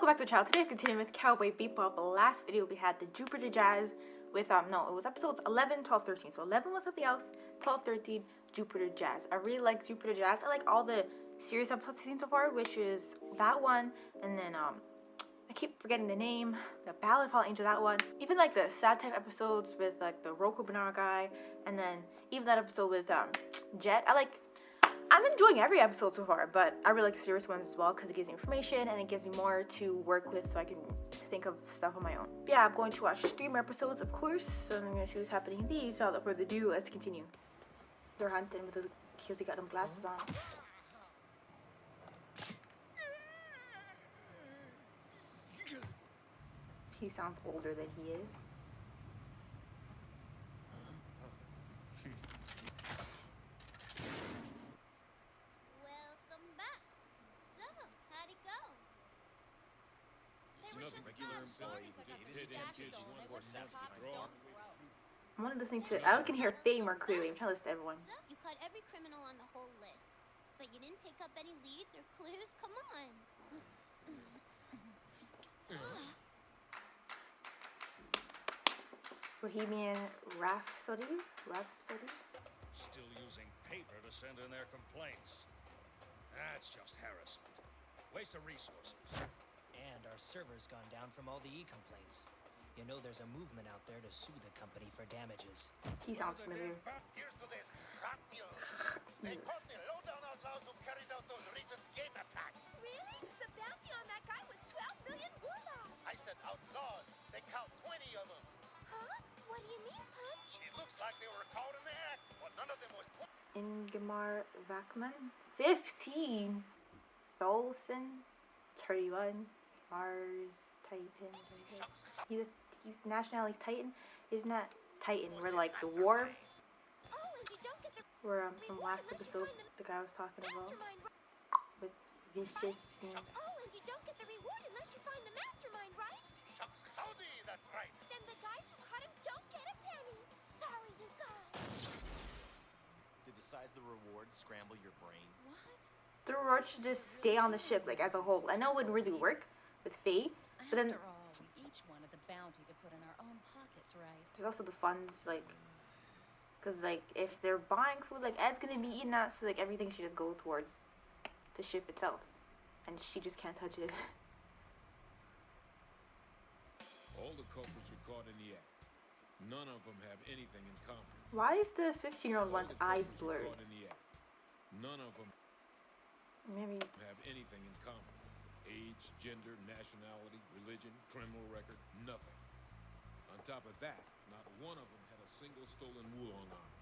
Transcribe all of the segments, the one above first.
welcome back to the channel. Today I'm continuing with Cowboy Bebop. The last video we had the Jupiter Jazz with, no, it was episodes 11, 12, 13. So 11 was something else, 12, 13, Jupiter Jazz. I really like Jupiter Jazz. I like all the series episodes I've seen so far, which is that one, and then, I keep forgetting the name, the Ballad of Fallen Angel, that one. Even like the sad type episodes with like the Roku Banana guy, and then even that episode with Jet. I'm enjoying every episode so far, but I really like the serious ones as well because it gives me information and it gives me more to work with so I can think of stuff on my own. But yeah, I'm going to watch 3 more episodes, of course, so I'm going to see what's happening in these. So without further ado, let's continue. They're hunting because he got them glasses on. He sounds older than he is. I want to listen to. I can hear Faye more clearly. I'm trying to listen to everyone. You caught every criminal on the whole list, but you didn't pick up any leads or clues. Come on. Bohemian Rhapsody. Still using paper to send in their complaints. That's just harassment. Waste of resources. And our server's gone down from all the e-complaints. You know there's a movement out there to sue the company for damages. He sounds familiar. Here's to this hot news. They caught the low-down outlaws who carried out those recent gate attacks. Really? The bounty on that guy was 12 million woolah. I said outlaws. They count 20 of them. Huh? What do you mean, Punch? It looks like they were caught in the act, but none of them was 20. Ingemar Vakman. 15. Tholson. 31. Mars Titan. He's nationality Titan. Isn't that Titan? We're like the war. Oh, and you don't get the Where from last episode, the guy was talking about with vicious. Oh, and you don't get the reward unless you find the mastermind, right? Shucks, howdy, that's right. Then the guys who caught him don't get a penny. Sorry, you guys. Did the size of the reward scramble your brain? What? The reward should just stay on the ship, like as a whole. I know it wouldn't really work with Faye, but then After all, we each wanted the bounty to put in our own pockets, right? there's also the funds, like, because like if they're buying food, like Ed's gonna be eating that, so like everything should just go towards the ship itself, and she just can't touch it. All the culprits were caught in the act. None of them have anything in common. Why is the 15-year-old one's eyes blurred? Caught in the act. None of them Maybe he's... have anything in common. Age, gender, nationality, religion, criminal record, nothing. On top of that, not one of them had a single stolen wulong arm.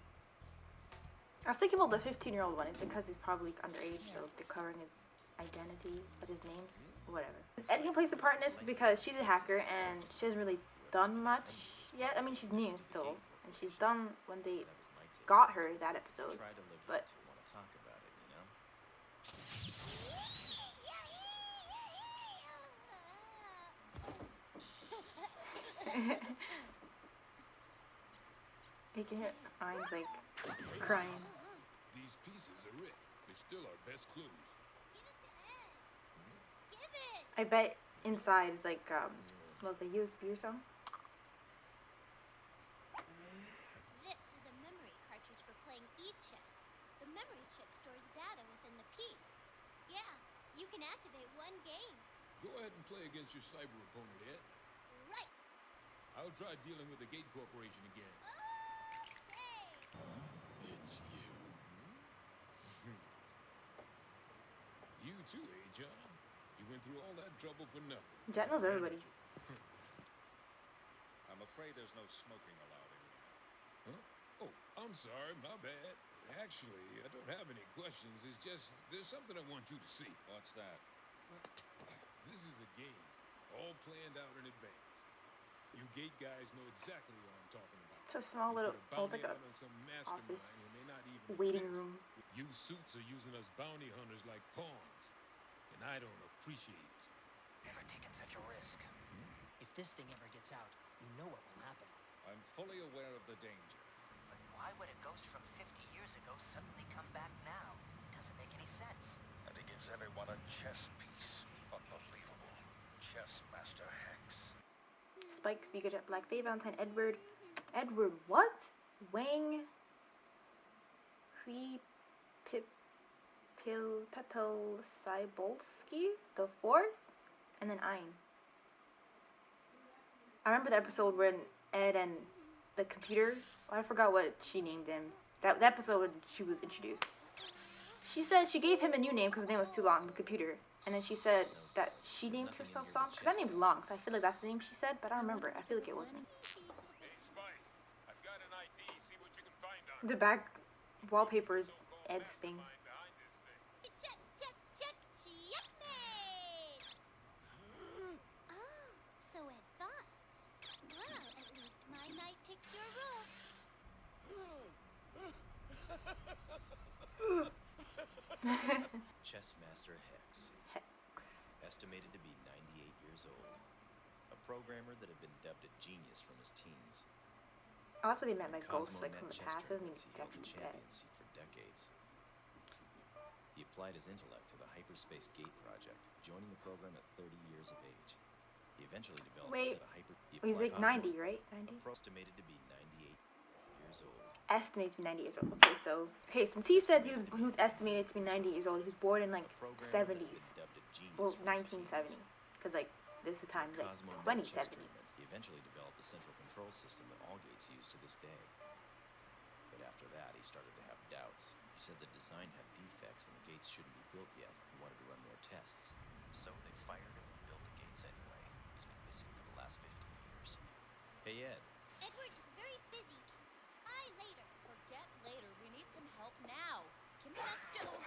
I was thinking about the 15-year-old one. It's because he's probably underage, so they're covering his identity, but his name, whatever. Ed can play a part in this because she's a hacker and she hasn't really done much yet. I mean, she's new still, and she's done when they got her that episode, but Want to talk about it, you know? you can hear Ryan's like crying. These pieces are it. They're still our best clues. Give it to Ed. Give it. I bet inside is like well, the USB or something. This is a memory cartridge for playing e-chess. The memory chip stores data within the piece. Yeah, you can activate one game. Go ahead and play against your cyber opponent, Ed. Right. I'll try dealing with the Gate Corporation again. Okay. It's you. You too, eh, John? You went through all that trouble for nothing. Jet knows everybody. I'm afraid there's no smoking allowed in here. Huh? Oh, I'm sorry, my bad. Actually, I don't have any questions. It's just, there's something I want you to see. What's that? This is a game, all planned out in advance. You Gate guys know exactly what I'm talking about. It's a small little, Put well, it's like a bounty out on some mastermind office when they not even waiting exist. room. You suits are using us bounty hunters like pawns, and I don't appreciate it. Never taken such a risk. If this thing ever gets out, you know what will happen. I'm fully aware of the danger. But why would a ghost from 50 years ago suddenly come back now? It doesn't make any sense. And he gives everyone a chess piece. Unbelievable. Chess Spike, Speaker Jet, Black, Faye, Valentine, Edward what? Wang, Hui, Pepel, Cybulski, the fourth, and then Ein. I remember the episode when Ed and the computer, I forgot what she named him. That episode when she was introduced. She said she gave him a new name because his name was too long, the computer. And then she said that she named herself Song. Because that name's long, so I feel like that's the name she said, but I don't remember. I feel like it wasn't. Hey, Spike, I've got an ID. See what you can find on The back wallpaper is Ed's thing. behind this thing. Check, check, check, checkmate! Oh, so Ed thought. Well, at least my knight takes your role. Chess Master Hex, Hex. estimated to be 98 years old. A programmer that had been dubbed a genius from his teens. Oh, that's what they meant by When ghosts, Cosmo like met from the chess past. Doesn't mean tournaments, it's he held the definitely dead. championcy for decades. He applied his intellect to the Hyperspace Gate project, joining the program at 30 years of age. He eventually developed Wait. a set of hyper... he Oh, he's applied like 90, Cosmo, right? 90? estimated to be 98 years old. Estimates to be 90 years old. Okay, since he said he was estimated to be 90 years old, he was born in like A programmer that had 70s. been dubbed a genius Well, from his 1970. teens. Because like this is time like Cosmo met chess 2070. tournaments. He eventually developed a central control system that all gates use to this day. But after that, he started to have doubts. He said the design had defects and the gates shouldn't be built yet. He wanted to run more tests. So they fired him and built the gates anyway. He's been missing for the last 50 years. Hey, Ed. Edward is very busy. Try later. Forget later. We need some help now. Give me that stone.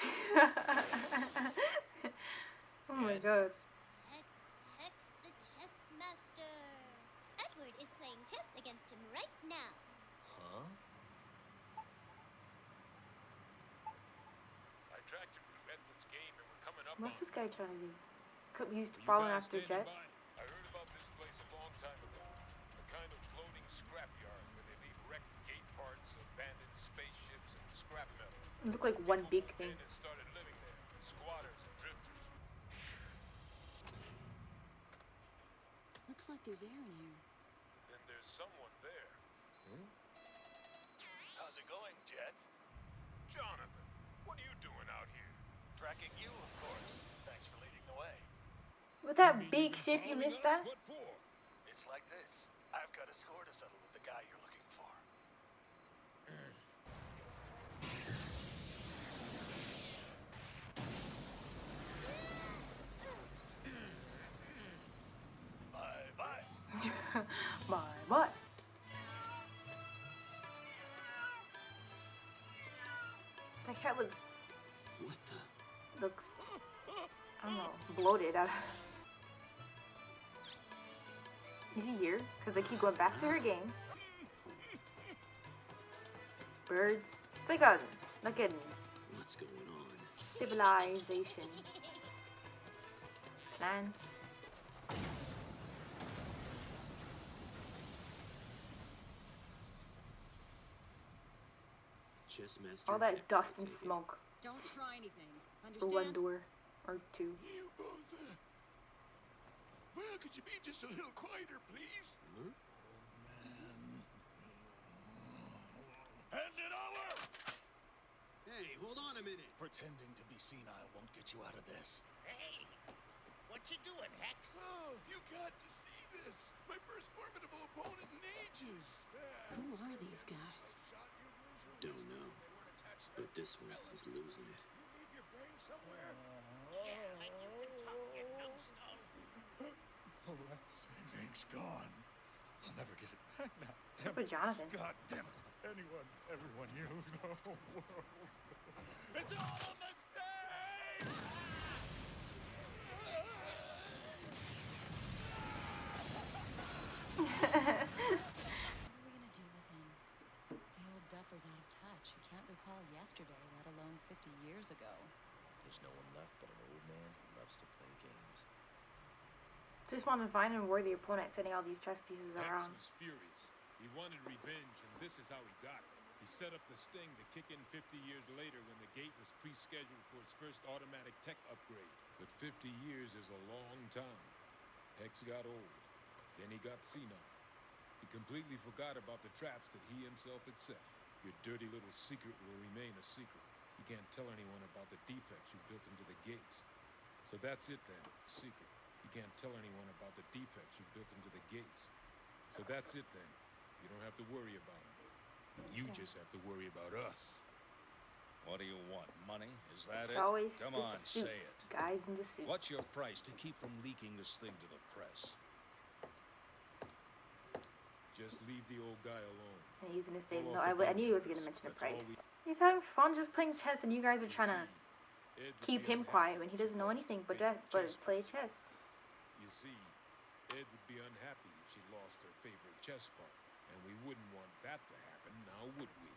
Oh my god. Hex, Hex the chess master. Edward is playing chess against him right now. Huh? I tracked him through Edward's game and we're coming up What's on this guy trying to do? He's Were you following guys after standing Jet. by? I heard about this place a long time ago. A kind of floating scrapyard where they leave wrecked gate parts, abandoned spaceships, and scrap metal. It looked like one big People thing. moved in and started living there. Squatters and drifters. Looks like there's air in here. Then there's someone there. How's it going, Jet? Jonathan, what are you doing out here? Tracking you, of course. Thanks for leading the way. With that big ship, you missed that? What for? It's like this. I've got a score to settle with the guy you're looking for. Bye-bye. Bye. That cat looks, What the? I don't know, bloated. Is he here? Because they keep going back to her game. Birds. It's like a What's going on? civilization. Plants. Chess Master All that Hex, dust I and take it. smoke Don't try anything. for one Understand? door or two. You both, well, could you be just a little quieter, please? Huh? Hand it over! Hey, hold on a minute. Pretending to be senile won't get you out of this. Hey, what you doing, Hex? Oh, you got to see this. My first formidable opponent in ages. Who are these guys? Don't know. But this one is losing it. Leave your brain somewhere. Yeah, like you can talk, you numbskull. The last thing's gone. I'll never get it back now. Except for Jonathan. God damn it. Everyone you, the whole world. It's all a mistake! What are we gonna do with him? The old duffer's out of touch. He can't recall yesterday, let alone 50 years ago. There's no one left but an old man who loves to play games. Just want to find a worthy opponent setting all these chess pieces Hex around. was furious. He wanted revenge, and this is how he got it. He set up the sting to kick in 50 years later when the gate was pre-scheduled for its first automatic tech upgrade. But 50 years is a long time. Hex got old. Then he got senile. He completely forgot about the traps that he himself had set. Your dirty little secret will remain a secret. You can't tell anyone about the defects you built into the gates. So that's it then, secret. You can't tell anyone about the defects you built into the gates. So that's it then. You don't have to worry about them. You just have to worry about us. What do you want? Money? Is that It's it? always Come the on, suits. say it. Guys in the suits. What's your price to keep from leaking this thing to the press? Just leave the old guy alone. And he's gonna say Go no. off the I knew he was boundaries. gonna mention a That's all price. we- He's having fun just playing chess, and you guys are You trying to see, Ed would keep be him unhappy quiet when he if she doesn't know lost anything her but favorite chess play chess. You see, Ed would be unhappy if she lost her favorite chess part, and we wouldn't want that to happen, now would we?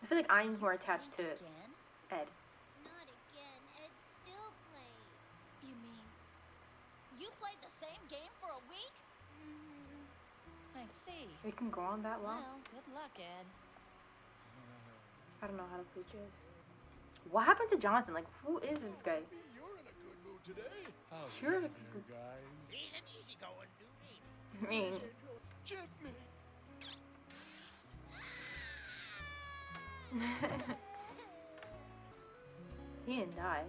I feel like I'm more attached to Again? Ed. Not again. Ed's still playing. You mean you played the same game for a week? I see. It can go on that long. Well, good luck, Ed. I don't know how to play chess. What happened to Jonathan? Like, who is this guy? You're in a good mood today. You're He's an easygoing dude. I mean, Checkmate. he didn't die.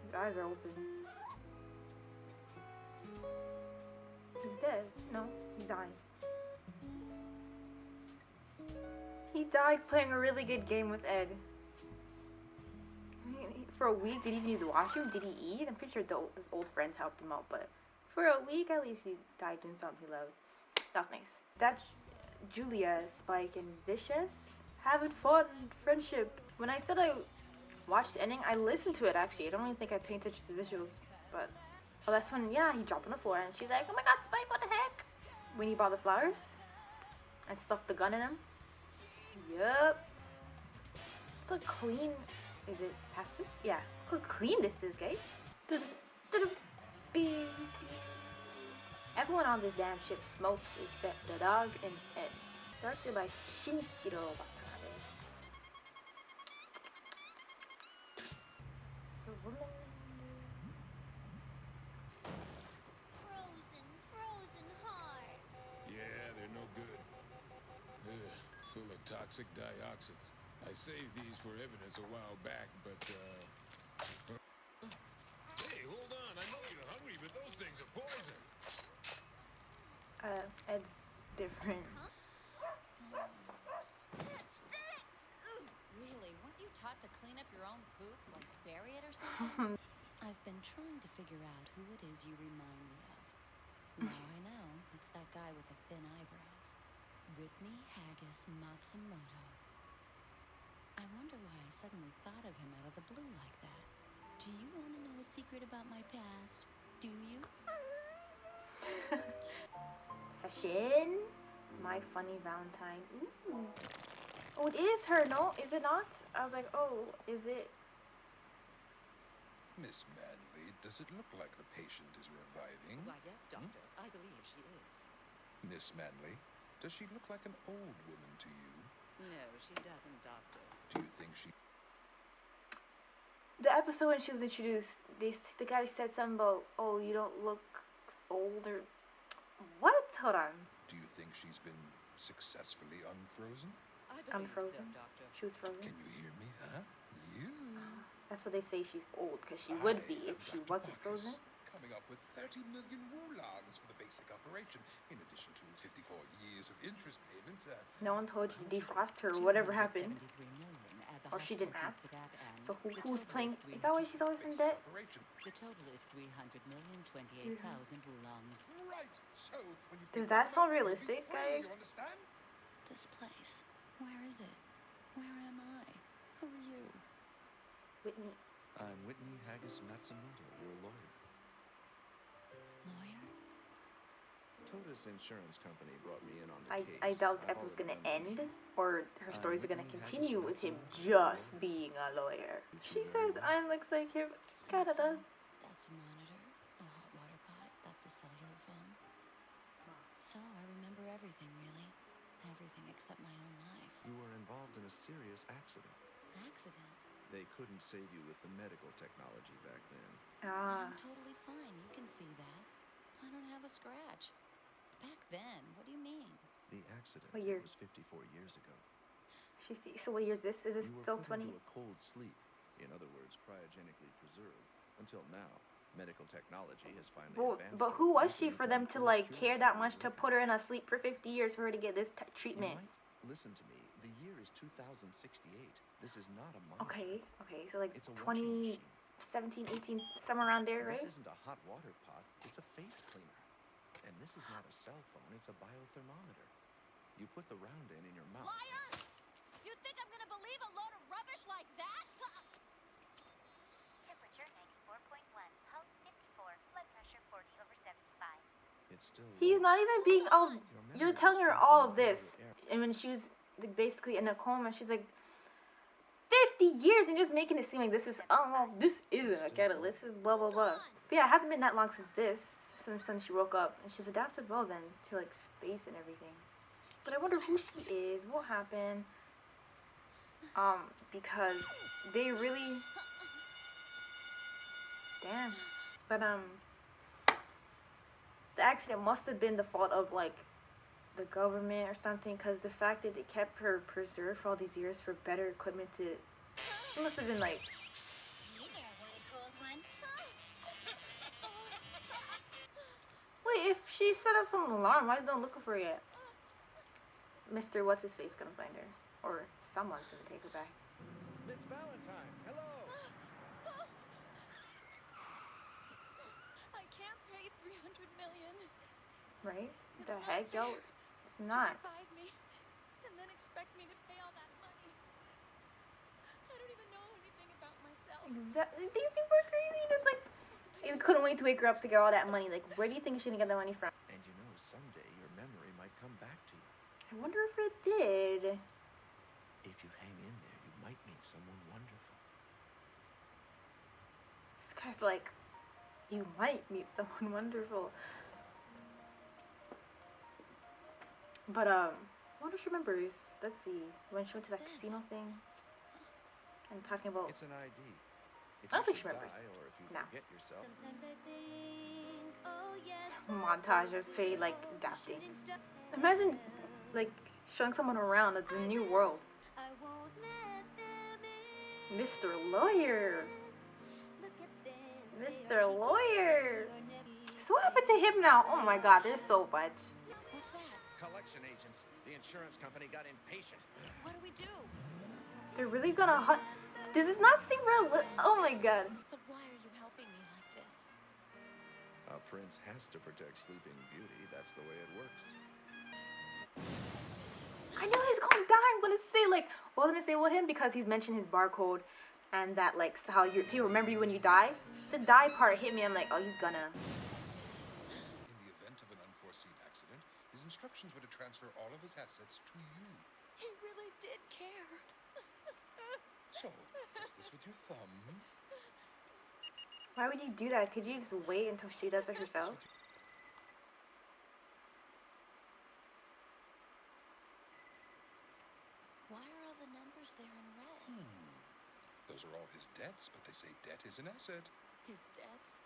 His eyes are open. He's dead. No, he's dying. He died playing a really good game with Ed. I mean, for a week, did he even use the washroom? Did he eat? I'm pretty sure his old friends helped him out, but for a week at least he died doing something he loved. That's nice. That's Julia, Spike, and Vicious having fun, friendship. When I said I watched the ending, I listened to it actually. I don't really think I paid attention to the visuals, but oh, that's when, yeah, he dropped on the floor and she's like, oh my god, Spike, what the heck? When he bought the flowers and stuffed the gun in him. Yup. It's like clean. Is it past this? Yeah. Look how clean this is, guys. Beep. Everyone on this damn ship smokes except the dog and Ed. Directed by Shinichiro Watanabe. So woman. Frozen hard. Yeah, they're no good. Ugh, full of toxic dioxins. I saved these for evidence a while back, but, Hey, hold on. I know you're hungry, but those things are poison. Ed's different. It stinks. Really? Weren't you taught to clean up your own poop? Like bury it or something? I've been trying to figure out who it is you remind me of. Now I know. It's that guy with the thin eyebrows. Whitney Haggis Matsumoto. I wonder why I suddenly thought of him out of the blue like that. Do you want to know a secret about my past? Do you? Sashin, My Funny Valentine. Ooh. Oh, it is her, no? Is it not? I was like, oh, is it? Miss Manley, does it look like the patient is reviving? Why, yes, Doctor. I believe she is. Miss Manley, does she look like an old woman to you? No, she doesn't, Doctor. Do you think she... The episode when she was introduced, the guy said something about, oh, you don't look old or... What? Hold on. Do you think she's been successfully unfrozen? I believe Unfrozen? so, Doctor. She was frozen? Can you hear me, huh? You... That's what they say she's old, because she would be if she Dr. wasn't Bacchus, frozen. coming up with 30 million wulongs for the basic operation, in addition to 54 years of interest payments. No one told you to defrost her or whatever happened. 273 million at the Or she didn't hospital ask. thanks to that, and So the who's total playing? is Is that why she's always in debt? Operation. The total is 300,028,000 wulongs. Right. So when you Does think that about sound it, you'll be realistic, free, guys? You understand? This place. Where is it? Where am I? Who are you? Whitney. I'm Whitney Haggis Matsumoto, your lawyer. Lawyer? Totus Insurance Company brought me in on the I case. doubt the I've episode's already gonna done end, or her stories are gonna Whitney continue with Haggis him Matsumoto, just lawyer. being a lawyer. She you says very I looks like him. Kinda does. That's a monitor, a hot water pot, that's a cellular phone. So I remember everything, really. Everything except my own life. You were involved in a serious accident. Accident? They couldn't save you with the medical technology back then. I'm totally fine. You can see that. I don't have a scratch. Back then? What do you mean? The accident What year? was 54 years ago. So what year is this? Is this You were still put 20? into a cold sleep. In other words, cryogenically preserved. Until now, medical technology has finally advanced. But who was she for them to like care that much to put her in a sleep for 50 years for her to get this treatment? Listen to me. The year is 2068. This is not a monitor. Okay, so like It's a washing 2017, machine. 18, somewhere around there, right? This isn't a hot water pot. It's a face cleaner. And this is not a cell phone. It's a biothermometer. You put the round in your mouth. Liar! You think I'm gonna believe a load of rubbish like that? Temperature 94.1, pulse 54, blood pressure 40/75. It's still. He's not even being. Oh, you're telling her all of this, and when she was like, basically in a coma, she's like 50 years, and just making it seem like this is this isn't a catalyst. This is blah blah blah. But yeah, it hasn't been that long since since she woke up, and she's adapted well then to like space and everything. But I wonder who she is. What happened? Because they really. Damn. But the accident must have been the fault of like the government or something, because the fact that they kept her preserved for all these years for better equipment to, she must have been like, Hey there, want a cold one? wait, if she set up some alarm, why is no one looking for her yet? Mr. What's his face gonna find her, or someone's gonna take her back. Miss Valentine, hello. I can't pay $300 million. Right? It's The not heck, fair yo, it's to not. revive me and then expect me to pay all that money. I don't even know anything about myself. Exactly. These people are crazy. Just like, you couldn't wait to wake her up to get all that money. Like, where do you think she gonna get that money from? And you know, someday your memory might come back to you. I wonder if it did. If you hang in there, you might meet someone wonderful. This guy's like, you might meet someone wonderful. But I wonder if she remembers. Let's see, when she went to that casino thing and talking about. It's an ID. If I don't you think she should remembers. die or if you No. forget yourself. Sometimes I think, oh yes. Montage of Faye like adapting. Imagine like showing someone around at the new world. I won't let them in. Mr. Lawyer. Look at them. Mr. Lawyer. So what happened to him now? Oh my god, there's so much. What's that? Collection agents. The insurance company got impatient. What do we do? They're really gonna hunt. Does this not seem real? Oh my god. But why are you helping me like this? A prince has to protect Sleeping Beauty. That's the way it works. I knew he's gonna die. I'm gonna say like, wasn't it say with him because he's mentioned his barcode, and that like how people remember you when you die. The die part hit me. I'm like, oh, he's gonna. In the event of an unforeseen accident, his instructions were to transfer all of his assets to you. He really did care. So, is this with your thumb? Why would you do that? Could you just wait until she does it herself? Why are all the numbers there in red? Those are all his debts, but they say debt is an asset. His debts?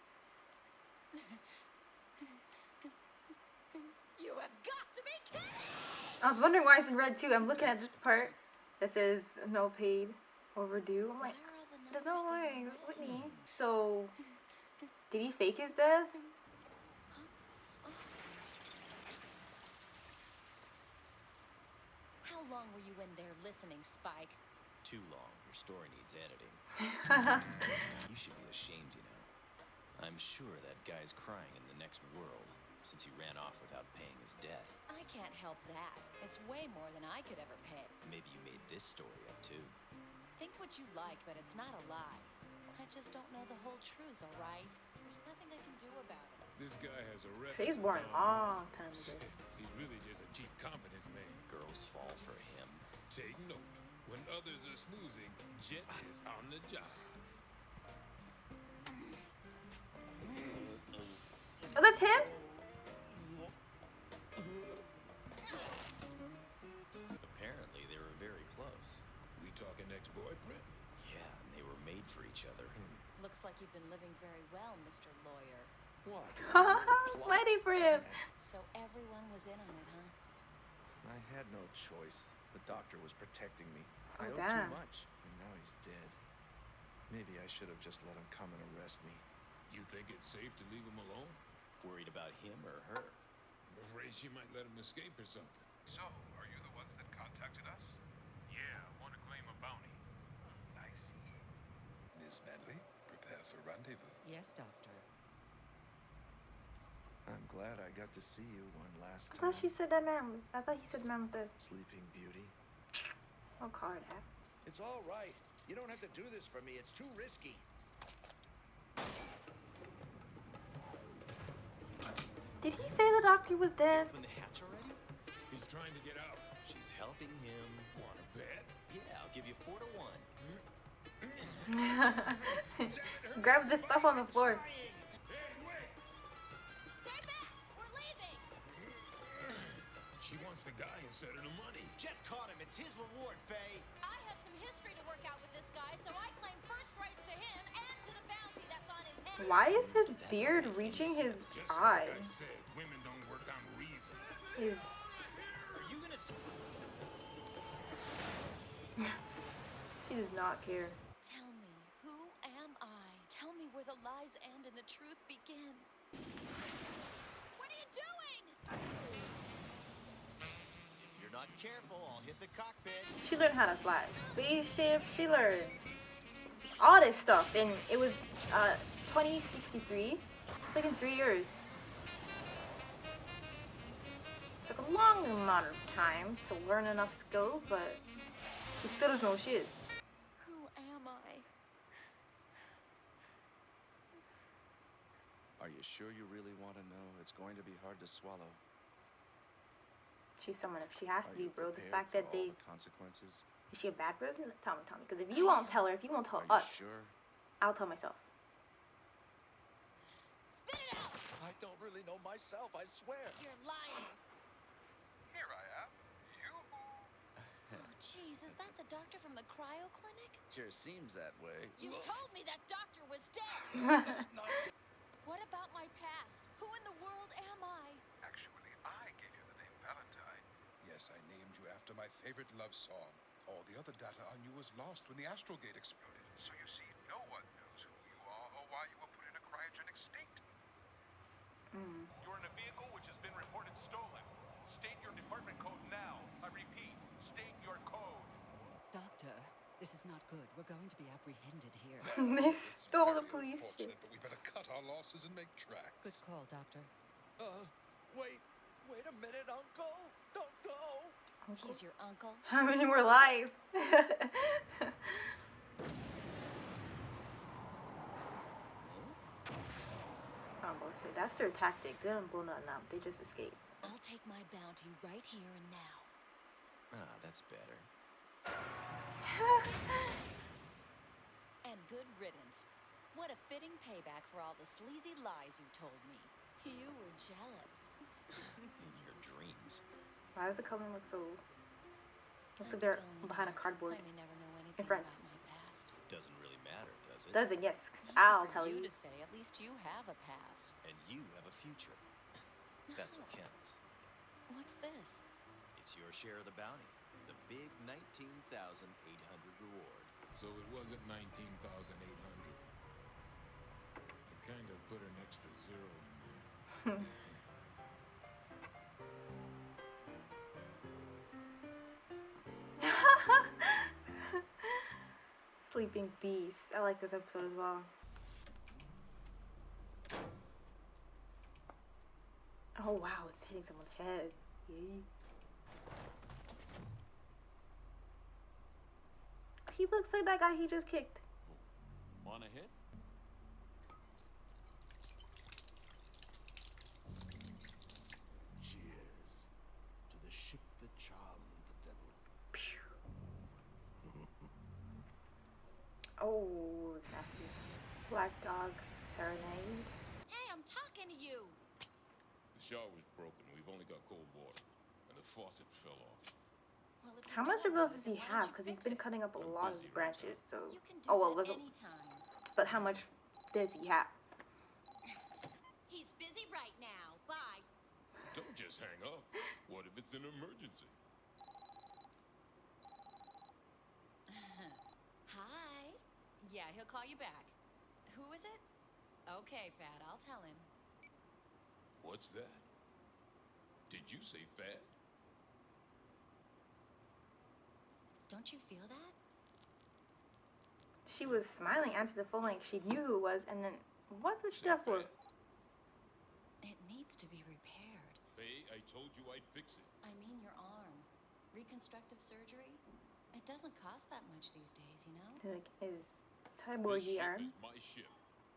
You have got to be kidding! I was wondering why it's in red too. I'm looking at this part that says no paid, overdue. I'm like, there's no way, Whitney. So, did he fake his death? How long were you in there listening, Spike? Too long. Your story needs editing. You should be ashamed, you know. I'm sure that guy's crying in the next world, since he ran off without paying his debt. I can't help that. It's way more than I could ever pay. Maybe you made this story up too. Think what you like, but it's not a lie. I just don't know the whole truth, all right? There's nothing I can do about it. This guy has a rep. Faye's born a long time ago. He's really just a cheap confidence man. Girls fall for him. Take note. When others are snoozing, Jet is on the job. Oh, that's him? Apparently, they were very close. We talking ex-boyfriend? Yeah, and they for each other. Looks like you've been living very well, Mr. Lawyer. What? Smiting for him. So everyone was in on it, huh? I had no choice. The doctor was protecting me. Oh, I owed damn. too much, and now he's dead. Maybe I should have just let him come and arrest me. You think it's safe to leave him alone? Worried about him or her? I'm afraid she might let him escape or something. So, are you the ones that contacted us? Yeah, want to claim a bounty. I see. Miss Manley, prepare for rendezvous. Yes, Doctor. I'm glad I got to see you one last I time. thought she said that man. I thought he said man with the. Sleeping Beauty. I'll call her that. It's all right. You don't have to do this for me. It's too risky. Did he say the doctor was dead? Open the hatch already? He's trying to get out. She's helping him. Want a bet? Yeah, I'll give you 4 to 1. Grab the stuff on the floor. Hey, wait! Stay back! We're leaving! She wants the guy instead of the money. Jet caught him. It's his reward, Faye. I have some history to work out with this guy, so I claim first rights to him and to the bounty that's on his head. Why is his beard reaching his Just eye? like I said, women don't work on reason. His. Are you gonna... She does not care. Tell me, who am I? Tell me where the lies end and the truth begins. What are you doing? If you're not careful, I'll hit the cockpit. She learned how to fly spaceship. She learned all this stuff, and it was 2063. It's like in 3 years. It's like a long amount of time to learn enough skills, but she still doesn't know shit. Who am I? Are you sure you really want to know? It's going to be hard to swallow. She's someone if she has to Are be, you bro. The prepared fact for that all they the consequences? is she a bad person? Tell me. Because if you won't tell her, if you won't tell Are us, you sure? I'll tell myself. Spit it out! I don't really know myself, I swear. You're lying. Here I am. Oh, jeez, is that the doctor from the cryo clinic? Sure seems that way. You told me that doctor was dead. What about my past? Who in the world am I? Actually, I gave you the name Valentine. Yes, I named you after my favorite love song. All the other data on you was lost when the astral gate exploded. So you see, no one knows who you are or why you were put in a cryogenic state. You're in a vehicle which has been reported stolen. State your department code now. I repeat, state your code. Doctor, this is not good. We're going to be apprehended here. They stole the Very police shit. unfortunate, but we better cut our losses and make tracks. Good call, Doctor. Wait a minute, Uncle. Don't go. He's your uncle? How many more lies? I'm gonna say that's their tactic. They don't blow nothing up. They just escape. I'll take my bounty right here and now. Ah, that's better. And good riddance. What a fitting payback for all the sleazy lies you told me. You were jealous. In your dreams. Why does the color look so? Looks like I'm they're still in behind a here. cardboard. I may never know anything in front. about my past. Doesn't really matter, does it? Does it? Yes. 'Cause Easy I'll for tell you. to say. At least you have a past. And you have a future. That's what counts. What's this? It's your share of the bounty. The big 19,800 reward. So it wasn't 19,800. I kind of put an extra zero in there. Sleeping Beast. I like this episode as well. Oh wow, it's hitting someone's head. Yay. He looks like that guy he just kicked. Want a hit? Cheers to the ship that charmed the devil. Oh, it's nasty. Black Dog Serenade. Hey, I'm talking to you. The shower was broken. We've only got cold water. And the faucet fell off. Well, if you How know much of about those it, does then he why don't have? you Because he's fix been it? cutting up a I'm lot busy of right branches. So, You can do oh well, that was anytime. but how much does he have? He's busy right now. Bye. Don't just hang up. What if it's an emergency? Hi. Yeah, he'll call you back. Who is it? Okay, Fat, I'll tell him. What's that? Did you say fat? Don't you feel that? She was smiling, answered the phone like she knew who it was, and then what was she Say there for? fat? It needs to be repaired. Faye, I told you I'd fix it. I mean your arm. Reconstructive surgery? It doesn't cost that much these days, you know? Like his This cyborgy ship arm. is my ship,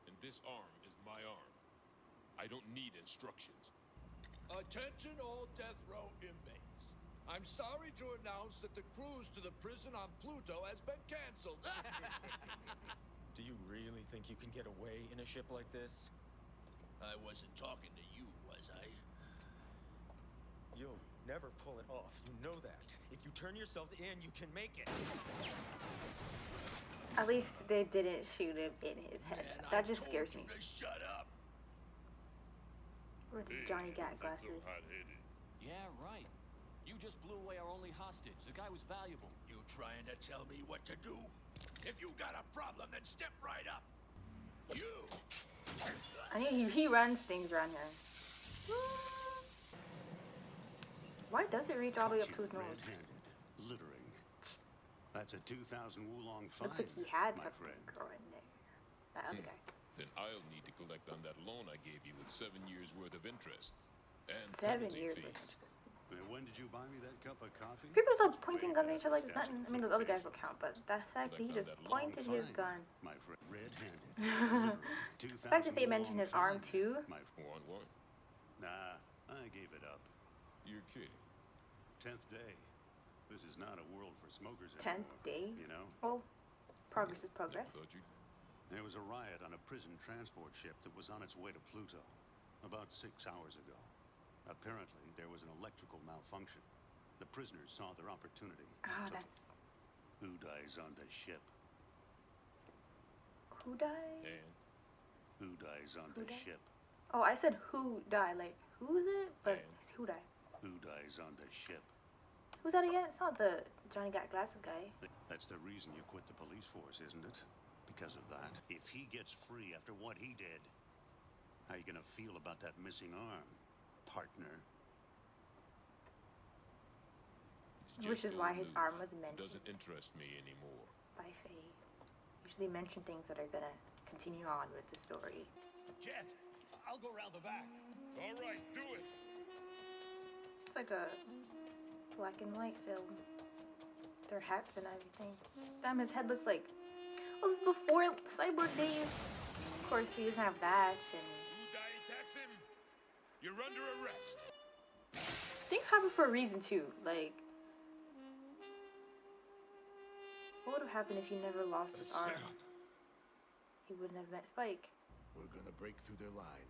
and this arm is my arm. I don't need instructions. Attention all death row inmates. I'm sorry to announce that the cruise to the prison on Pluto has been canceled. Do you really think you can get away in a ship like this? I wasn't talking to you, was I? You'll never pull it off. You know that. If you turn yourselves in, you can make it. At least they didn't shoot him in his head. Man, That I just told scares you me. to shut up. With his Johnny Gat Don't get so glasses. hot-headed. Yeah, right. You just blew away our only hostage. The guy was valuable. You trying to tell me what to do? If you got a problem, then step right up. You. I think he runs things around here. Why does it reach all the way up to his nose? Red-handed littering. That's a 2,000 wulong fine. Looks like he had my something friend. growing there. That other guy. Then I'll need to collect on that loan I gave you with 7 years worth of interest. And 7 penalty years fees. with interest. When did you buy me that cup of coffee? People start pointing guns at each other like it's nothing. I mean, those other guys don't count, but the fact that he just pointed his gun. My friend, red-handed. The fact that they mentioned his arm too. My One. Nah, I gave it up. You're kidding. 10th day. This is not a world for smokers 10th anymore. day. You know? Well, progress is progress. Thought you... There was a riot on a prison transport ship that was on its way to Pluto about 6 hours ago. Apparently, there was an electrical malfunction. The prisoners saw their opportunity. Oh, that's... Who dies on the ship? Who died? And Who dies on Who the died? ship? Oh, I said who died. Like, who is it? But it's who died. Who dies on the ship? Who's that again? It's not the Johnny Got Glasses guy. That's the reason you quit the police force, isn't it? Because of that. If he gets free after what he did, how you gonna feel about that missing arm, partner? Which is why his arm was mentioned doesn't interest me anymore. by Faye. Usually mention things that are gonna continue on with the story. Jet, I'll go round the back. All right, do it. It's like a black and white film. Their hats and everything. Damn, his head looks like... Well, this is before cyborg days. Of course, he doesn't have that, and... Tax him. You're under arrest. Things happen for a reason, too. Like... What would have happened if he never lost his arm? He wouldn't have met Spike. We're gonna break through their line.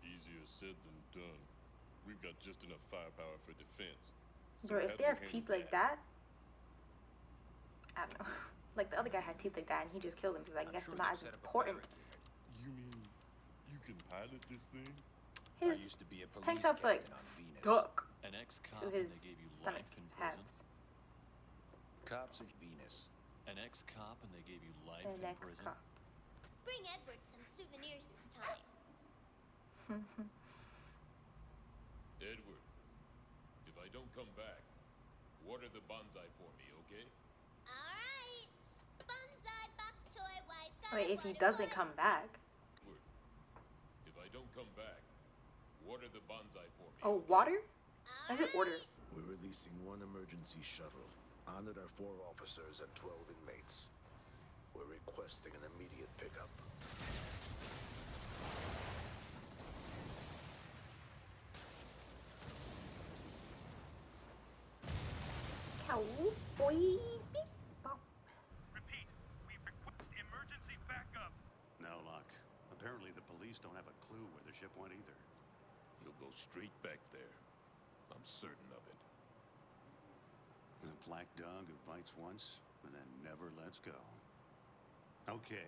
Easier said than done. We've got just enough firepower for defense. Bro, if they have teeth like that... I don't know. Like, the other guy had teeth like that, and he just killed him, because I guess it's not as important. You mean you can pilot this thing? His used to be a tank police top's like captain on Venus. stuck An ex-cop to and his they gave you stomach, life in his prison. abs. Cops of Venus. An ex-cop and they gave you life An in prison. ex-cop. Bring Edward some souvenirs this time. Edward, if I don't come back, water the bonsai for me, okay? Alright. Bonsai, bok choy, wise guy. Wait, if he doesn't come back... Edward, if I don't come back, water the bonsai for me. Oh, water? I said order. We're releasing one emergency shuttle. Honored our 4 officers and 12 inmates. We're requesting an immediate pickup. Cowboy Bebop. Repeat, we request emergency backup. No luck. Apparently the police don't have a clue where the ship went either. He'll go straight back there. I'm certain of it. The black dog who bites once and then never lets go. Okay,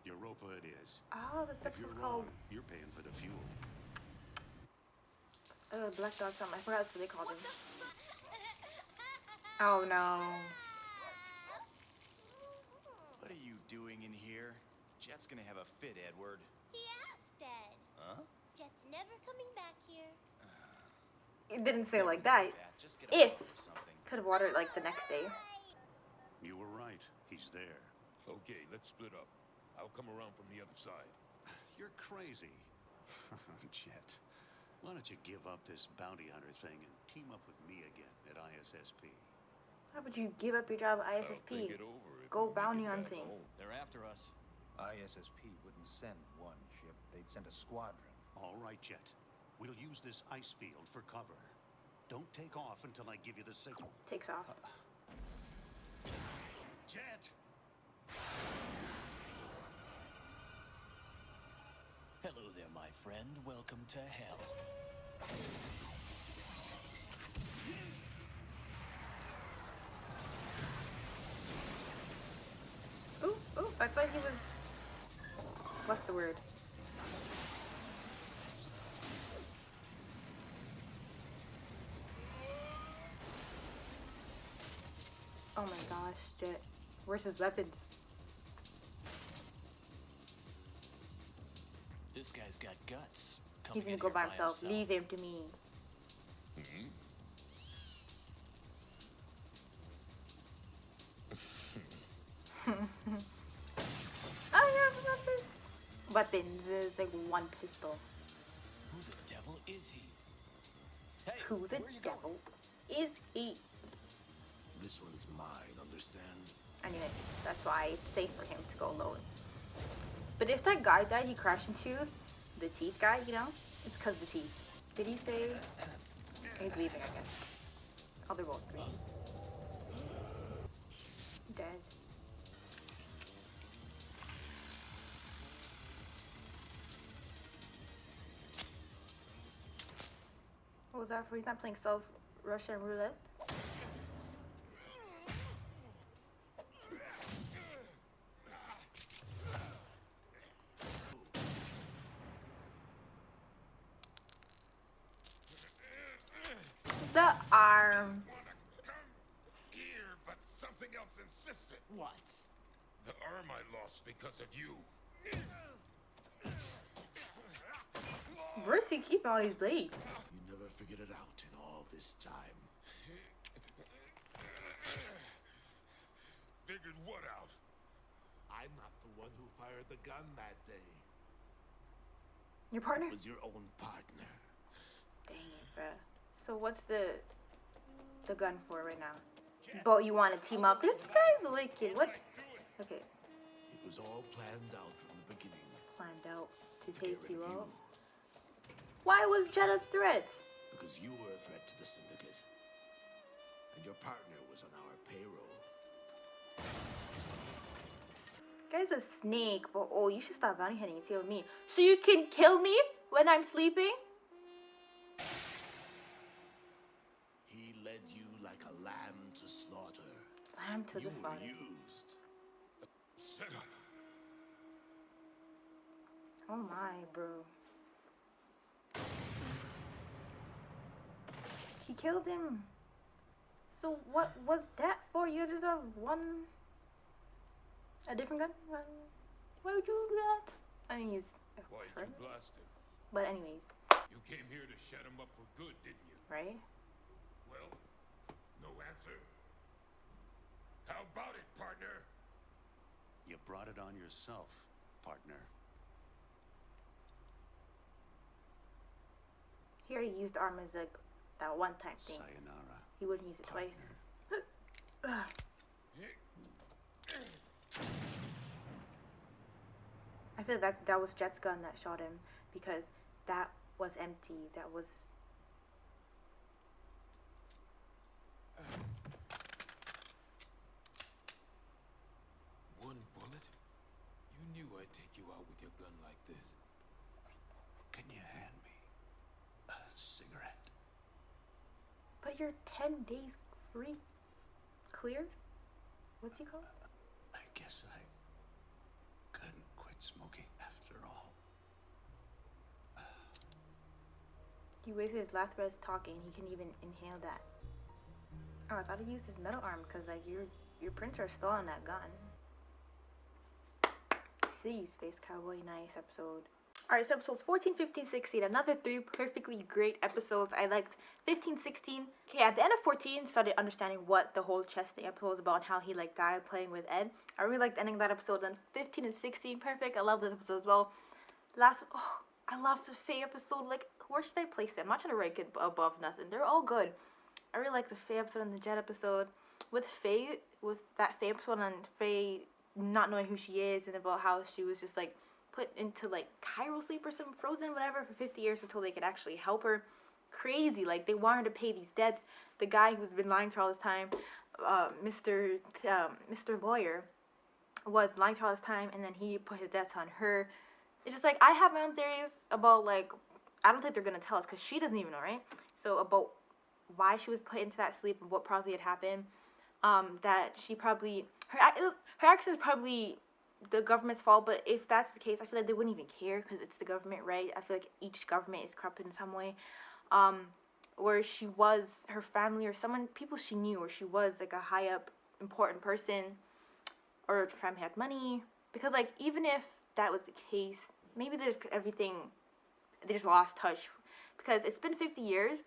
Europa it is. Oh, this If you're episode's called wrong, you're paying for the fuel. Black Dog something. I forgot what they called him. Oh no. What are you doing in here? Jet's gonna have a fit, Edward. He asked, Dad. Huh? Jet's never coming back here. It didn't say like that. Just get a If boat or something. could have watered like the next day. You were right. He's there. Okay, let's split up. I'll come around from the other side. You're crazy. Jet, why don't you give up this bounty hunter thing and team up with me again at ISSP? How would you give up your job at I'll ISSP? think it over if Go we make bounty it back hunting. home. They're after us. ISSP wouldn't send one ship. They'd send a squadron. All right, Jet. We'll use this ice field for cover. Don't take off until I give you the signal. Takes off. Jet! Hello there, my friend. Welcome to hell. Ooh, ooh, I thought he was... What's the word? Oh my gosh, Jet. Where's his weapons? This guy's got guts. He's Coming gonna in go here by himself. Leave him to me. Oh, he has weapons. Weapons is like one pistol. Who the devil is he? Hey, Who the where you devil is he? This one's mine, understand? Anyway, that's why it's safe for him to go alone. But if that guy that he crashed into, the teeth guy, you know, it's because the teeth. Did he say? He's leaving, I guess. Oh, they're both green. Dead. What was that for? He's not playing Russian roulette? The arm. Here, but something else insisted. What? The arm I lost because of you. Where's he keeping all these blades? You never figured it out in all this time. Figured what out? I'm not the one who fired the gun that day. Your partner? It was your own partner. Dang it, bruh. So what's the gun for right now? But you want to team up? This guy's wicked. What? Okay. It was all planned out from the beginning. Planned out to take you out. Why was Jet a threat? Because you were a threat to the Syndicate. And your partner was on our payroll. Guy's a snake, but oh, you should stop bounty hunting and deal with me. So you can kill me when I'm sleeping? He led you like a lamb to slaughter. Lamb to the slaughter. You were used. Set up. Oh my, bro. He killed him. So what was that for? You just have a different gun? Why would you do that? I mean, he's a Why'd friend. you blast him? But anyways, You came here to shut him up for good, didn't you? right? Well, no answer. How about it, partner? You brought it on yourself, partner. Here he used arm as like that one-time thing. Sayonara. He wouldn't use it twice. I feel that was Jet's gun that shot him because that was empty. That was. One bullet? You knew I'd take you out with your gun like this. Can you hand me a cigarette? But you're 10 days free. cleared? What's he called? I guess I couldn't quit smoking after all. He wasted his last breath talking. He can even inhale that. Oh, I thought he used his metal arm because like your printer is still on that gun. See you, Space Cowboy. Nice episode. Alright, so episodes 14, 15, 16. Another 3 perfectly great episodes. I liked 15, 16. Okay, at the end of 14, started understanding what the whole chess thing episode was about and how he like died playing with Ed. I really liked the ending of that episode. Then 15 and 16, perfect. I love this episode as well. The last one, oh, I love the Faye episode. Like, where should I place it? I'm not trying to rank it above nothing. They're all good. I really like the Faye episode and the Jet episode. With Faye, with that Faye episode and Faye not knowing who she is and about how she was just like put into like Cairo sleep or some frozen whatever for 50 years until they could actually help her. Crazy. Like, they wanted to pay these debts. The guy who's been lying to her all this time, Mr. Lawyer, was lying to her all this time, and then he put his debts on her. It's just like, I have my own theories about like, I don't think they're gonna tell us because she doesn't even know, right? So about why she was put into that sleep and what probably had happened. That she probably, her accident is probably the government's fault, but if that's the case, I feel like they wouldn't even care because it's the government, right? I feel like each government is corrupted in some way. Or she was, her family or someone, people she knew, or she was like a high up important person, or her family had money. Because like, even if that was the case, maybe there's everything, they just lost touch. Because it's been 50 years.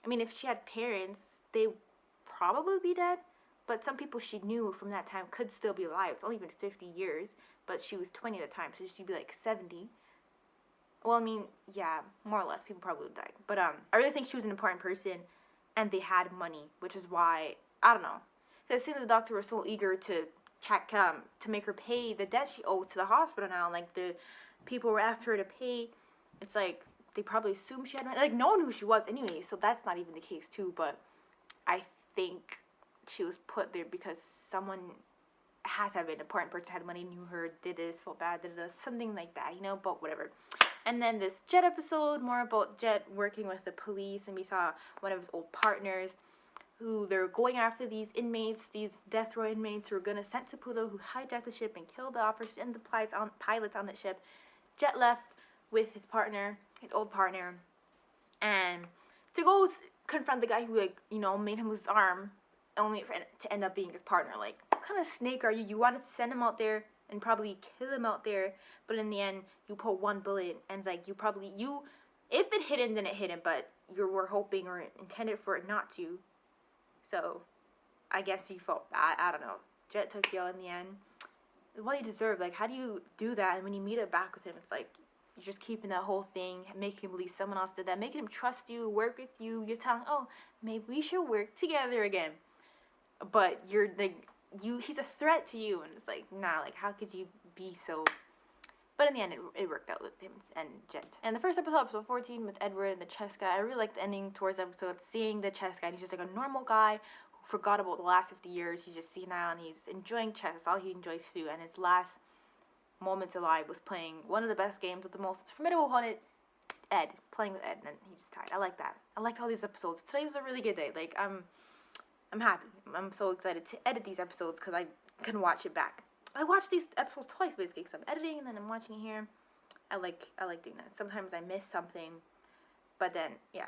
I mean, if she had parents, they probably be dead. But some people she knew from that time could still be alive. It's only been 50 years, but she was 20 at the time, so she'd be like 70. Well, I mean, yeah, more or less, people probably would die. But I really think she was an important person, and they had money, which is why, I don't know. Because it seemed the doctor was so eager to make her pay the debt she owed to the hospital now. Like, the people were after her to pay. It's like, they probably assumed she had money. Like, no one knew who she was anyway, so that's not even the case, too. But I think she was put there because someone has to have an important person, had money, knew her, did this, felt bad, did this, something like that, you know, but whatever. And then this Jet episode, more about Jet working with the police, and we saw one of his old partners who they're going after these inmates, these death row inmates who are going to send to Pluto, who hijacked the ship and killed the officers and the pilots on the ship. Jet left with his partner, his old partner, and to go confront the guy who, like, you know, made him lose his arm, only to end up being his partner. Like, what kind of snake are you? You wanted to send him out there and probably kill him out there, but in the end, you put one bullet, and it's like, if it hit him, then it hit him, but you were hoping or intended for it not to. So, I guess he felt bad. I don't know. Jet took Yo in the end. What he deserved. Like, how do you do that? And when you meet it back with him, it's like, you're just keeping that whole thing, making him believe someone else did that, making him trust you, work with you. You're telling, oh, maybe we should work together again. But you're like, he's a threat to you, and it's like, nah, like, how could you be so? But in the end, it worked out with him and Jet. And the first episode 14, with Edward and the chess guy, I really liked the ending towards the episode, seeing the chess guy, and he's just like a normal guy who forgot about the last 50 years. He's just senile, and he's enjoying chess. That's all he enjoys to do. And his last moments alive was playing one of the best games with the most formidable opponent, Ed, playing with Ed, and he just died. I like that. I liked all these episodes. Today was a really good day. Like, I'm happy. I'm so excited to edit these episodes because I can watch it back. I watch these episodes twice basically because I'm editing and then I'm watching it here. I like doing that. Sometimes I miss something, but then yeah,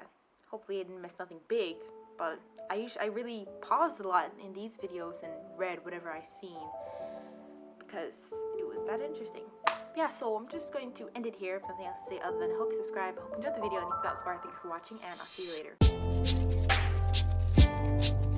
hopefully I didn't miss nothing big. But I really paused a lot in these videos and read whatever I seen because it was that interesting. But yeah, so I'm just going to end it here. If nothing else to say other than I hope you subscribe, I hope you enjoyed the video, and if you got this far, thank you for watching, and I'll see you later.